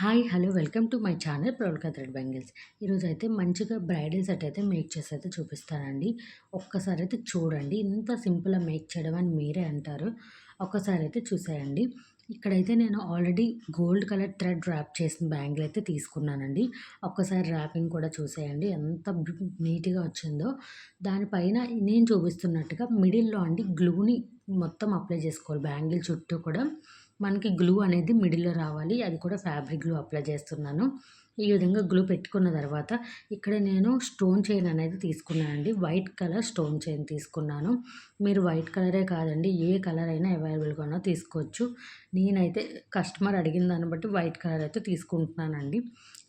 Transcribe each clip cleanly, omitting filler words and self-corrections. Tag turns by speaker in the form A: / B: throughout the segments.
A: Hi! Hello! Welcome to my channel Pravalika thread bangles. ఈరోజైతే మంచిగా bridal set అయితే make చేసి చూపిస్తానండి. ఒక్కసారైతే చూడండి. ఇంత సింపుల్‌గా మేక్ చేయడం అని మీరే అంటారు. ఒక్కసారైతే చూసేయండి. ఇక్కడైతే నేను already gold colour thread wrap చేసిన బ్యాంగిల్ అయితే తీసుకున్నానండి. ఒక్కసారి ర్యాపింగ్ కూడా చూసేయండి. ఎంత నీట్‌గా వచ్చిందో. దానిపైన నేను చూపిస్తున్నట్టుగా మిడిల్‌లో అండి గ్లూని మొత్తం అప్లై చేసుకోవాలి. బ్యాంగిల్ చుట్టూ కూడా మనకి గ్లూ అనేది మిడిల్‌లో రావాలి. అది కూడా ఫ్యాబ్రిక్ గ్లూ అప్లై చేస్తున్నాను. ఈ విధంగా గ్లూ పెట్టుకున్న తర్వాత ఇక్కడ నేను స్టోన్ చైన్ అనేది తీసుకున్నానండి. వైట్ కలర్ స్టోన్ చైన్ తీసుకున్నాను. మీరు వైట్ కలరే కాదండి, ఏ కలర్ అయినా అవైలబుల్‌గా ఉన్న తీసుకోవచ్చు. నేనైతే కస్టమర్ అడిగిన దాన్ని బట్టి వైట్ కలర్ అయితే తీసుకుంటున్నానండి.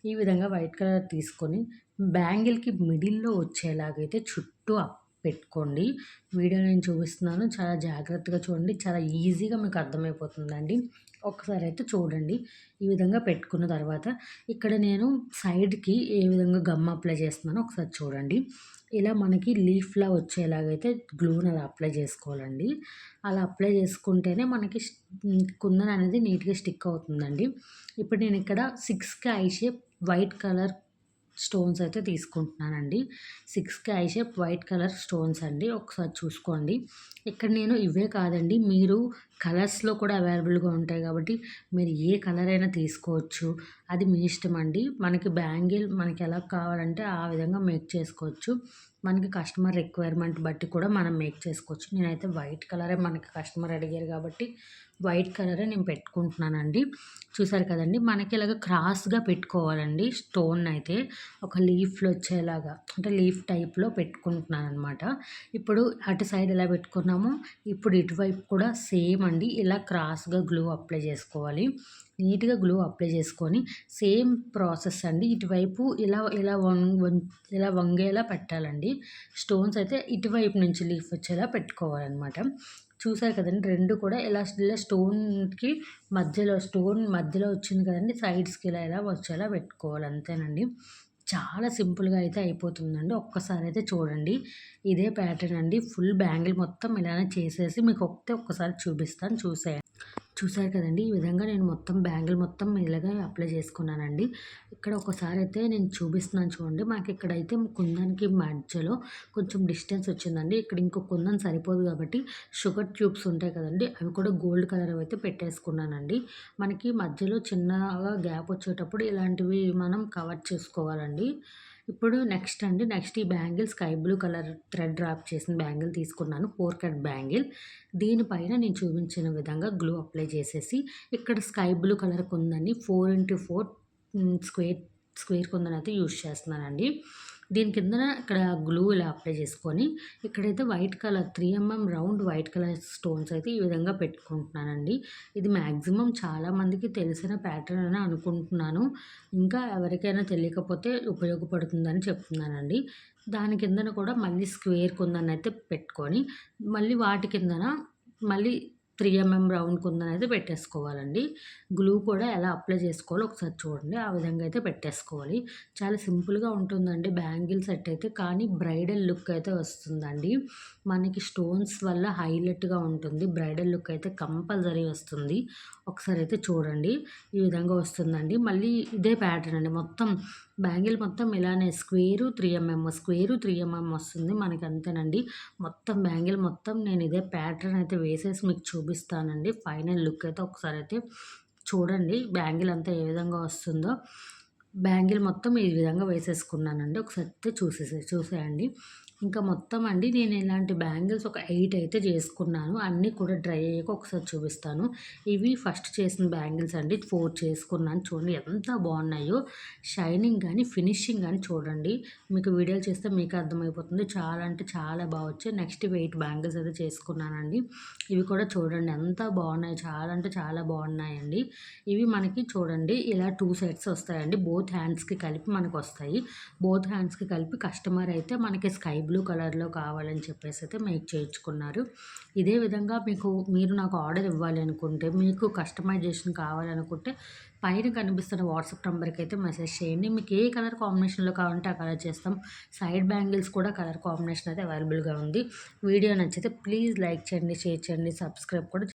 A: ఈ విధంగా వైట్ కలర్ తీసుకొని బ్యాంగిల్‌కి మిడిల్‌లో వచ్చేలాగైతే చుట్టూ పెట్టుకోండి. వీడియో నేను చూపిస్తున్నాను. చాలా జాగ్రత్తగా చూడండి. చాలా ఈజీగా మీకు అర్థమైపోతుందండి. ఒక్కసారి అయితే చూడండి. ఈ విధంగా పెట్టుకున్న తర్వాత ఇక్కడ నేను సైడ్‌కి ఏ విధంగా గమ్ అప్లై చేస్తున్నానో ఒకసారి చూడండి. ఇలా మనకి లీఫ్‌లా వచ్చేలాగైతే గ్లూని అలా అప్లై చేసుకోవాలండి. అలా అప్లై చేసుకుంటేనే మనకి కుందన్ అనేది నీట్‌గా స్టిక్ అవుతుందండి. ఇప్పుడు నేను ఇక్కడ 6కి I shape white colour stones అయితే తీసుకుంటున్నానండి. 6కి I shape white colour stones అండి. ఒకసారి చూసుకోండి. ఇక్కడ నేను ఇవే కాదండి, మీరు కలర్స్‌లో కూడా అవైలబుల్‌గా ఉంటాయి కాబట్టి మీరు ఏ కలర్ అయినా తీసుకోవచ్చు. అది మీ ఇష్టం అండి. మనకి బ్యాంగిల్ మనకి ఎలా కావాలంటే ఆ విధంగా మేక్ చేసుకోవచ్చు. మనకి కస్టమర్ రిక్వైర్మెంట్ బట్టి కూడా మనం మేక్ చేసుకోవచ్చు. నేనైతే వైట్ కలరే మనకి కస్టమర్ అడిగారు కాబట్టి వైట్ కలరే నేను పెట్టుకుంటున్నానండి. చూసారు కదండీ! మనకి ఇలాగ క్రాస్‌గా పెట్టుకోవాలండి స్టోన్ అయితే. ఒక లీఫ్‌లో వచ్చేలాగా అంటే లీఫ్ టైప్‌లో పెట్టుకుంటున్నాననమాట. ఇప్పుడు అటు సైడ్ ఎలా పెట్టుకున్నామో ఇప్పుడు ఇటువైపు కూడా సేమ్ అండి. ఇలా క్రాస్‌గా గ్లూ అప్లై చేసుకోవాలి. నీట్‌గా గ్లూ అప్లై చేసుకొని సేమ్ ప్రాసెస్ అండి. ఇటువైపు ఇలా ఇలా ఇలా వంగేలా పెట్టాలండి. స్టోన్స్ అయితే ఇటువైపు నుంచి లీఫ్ వచ్చేలా పెట్టుకోవాలనమాట. చూసారు కదండీ! 2 కూడా ఇలా స్టోన్‌కి స్టోన్ మధ్యలో వచ్చింది కదండీ! సైడ్స్‌కి ఇలా వచ్చేలా పెట్టుకోవాలి అంతేనండి. చాలా సింపుల్‌గా అయితే అయిపోతుందండి. ఒక్కసారి అయితే చూడండి. ఇదే ప్యాటర్న్ అండి. ఫుల్ బ్యాంగిల్ మొత్తం ఇలానే చేసేసి మీకు ఒక్కసారి చూపిస్తాను చూసేయండి. చూసారు కదండీ! ఈ విధంగా నేను మొత్తం బ్యాంగిల్ మొత్తం ఇలాగే అప్లై చేసుకున్నానండి. ఇక్కడ ఒకసారి అయితే నేను చూపిస్తున్నాను చూడండి. మనకిక్కడైతే కుందన్‌కి మధ్యలో కొంచెం డిస్టెన్స్ వచ్చిందండి. ఇక్కడ ఇంకో కుందన్ సరిపోదు కాబట్టి షుగర్ ట్యూబ్స్ ఉంటాయి కదండీ! అవి కూడా గోల్డ్ కలర్ అయితే పెట్టేసుకున్నానండి. మనకి మధ్యలో చిన్నగా గ్యాప్ వచ్చేటప్పుడు ఇలాంటివి మనం కవర్ చేసుకోవాలండి. ఇప్పుడు నెక్స్ట్ ఈ bangle sky blue colour thread drop చేసిన బ్యాంగిల్ తీసుకున్నాను. 4 కట్ బ్యాంగిల్. దీనిపైన నేను చూపించిన విధంగా గ్లూ అప్లై చేసేసి ఇక్కడ స్కై బ్లూ కలర్ కుందని 4x4 స్క్వేర్ కుందనైతే యూజ్ చేస్తున్నానండి. దీని కిందన ఇక్కడ గ్లూ ఇలా అప్లై చేసుకొని ఇక్కడైతే white colour 3mm round white colour stones అయితే ఈ విధంగా పెట్టుకుంటున్నానండి. ఇది మ్యాక్సిమం చాలామందికి తెలిసిన ప్యాటర్న్ అని అనుకుంటున్నాను. ఇంకా ఎవరికైనా తెలియకపోతే ఉపయోగపడుతుందని చెప్తున్నానండి. దాని కిందన కూడా మళ్ళీ స్క్వేర్ కుందనైతే పెట్టుకొని మళ్ళీ వాటి కిందన మళ్ళీ 3mm రౌండ్ కుందనైతే పెట్టేసుకోవాలండి. గ్లూ కూడా ఎలా అప్లై చేసుకోవాలో ఒకసారి చూడండి. ఆ విధంగా అయితే పెట్టేసుకోవాలి. చాలా సింపుల్‌గా ఉంటుందండి బ్యాంగిల్ సెట్ అయితే. కానీ బ్రైడల్ లుక్ అయితే వస్తుందండి. మనకి స్టోన్స్ వల్ల హైలైట్‌గా ఉంటుంది. బ్రైడల్ లుక్ అయితే కంపల్సరీ వస్తుంది. ఒకసారి అయితే చూడండి. ఈ విధంగా వస్తుందండి. మళ్ళీ ఇదే ప్యాటర్న్ అండి. మొత్తం బ్యాంగిల్ మొత్తం ఇలానే స్క్వేరు 3mm వస్తుంది మనకి అంతేనండి. మొత్తం బ్యాంగిల్ మొత్తం నేను ఇదే ప్యాటర్న్ అయితే వేసేసి మీకు చూపిస్తానండి. ఫైనల్ లుక్ అయితే ఒకసారి అయితే చూడండి. బ్యాంగిల్ అంతా ఏ విధంగా వస్తుందో. బ్యాంగిల్ మొత్తం ఈ విధంగా వేసేసుకున్నానండి. ఒకసారి అయితే చూసేయండి. ఇంకా మొత్తం అండి నేను ఇలాంటి బ్యాంగిల్స్ ఒక 8 అయితే చేసుకున్నాను. అన్నీ కూడా డ్రై అయ్యాక ఒకసారి చూపిస్తాను. ఇవి ఫస్ట్ చేసిన బ్యాంగిల్స్ అండి. 4 చేసుకున్నాను. చూడండి ఎంత బాగున్నాయో. షైనింగ్ కానీ ఫినిషింగ్ కానీ చూడండి. మీకు వీడియోలు చేస్తే మీకు అర్థమైపోతుంది. చాలా అంటే చాలా బాగా వచ్చాయి. నెక్స్ట్ 8 బ్యాంగిల్స్ అయితే చేసుకున్నానండి. ఇవి కూడా చూడండి ఎంత బాగున్నాయి. చాలా అంటే చాలా బాగున్నాయండి. ఇవి మనకి చూడండి ఇలా 2 సెట్స్ వస్తాయండి. బోత్ హ్యాండ్స్‌కి కలిపి మనకు వస్తాయి. బోత్ హ్యాండ్స్‌కి కలిపి కస్టమర్ అయితే మనకి స్కై బ్లూ కలర్‌లో కావాలని చెప్పేసి అయితే మేక్ చేయించుకున్నారు. ఇదే విధంగా మీరు నాకు ఆర్డర్ ఇవ్వాలి అనుకుంటే, మీకు కస్టమైజేషన్ కావాలనుకుంటే పైన కనిపిస్తున్న వాట్సాప్ నంబర్‌కి అయితే మెసేజ్ చేయండి. మీకు ఏ కలర్ కాంబినేషన్‌లో కావాలంటే ఆ కలర్ చేస్తాం. సైడ్ బ్యాంగిల్స్ కూడా కలర్ కాంబినేషన్ అయితే అవైలబుల్‌గా ఉంది. వీడియో నచ్చితే ప్లీజ్ లైక్ చేయండి, షేర్ చేయండి, సబ్స్క్రైబ్ కూడా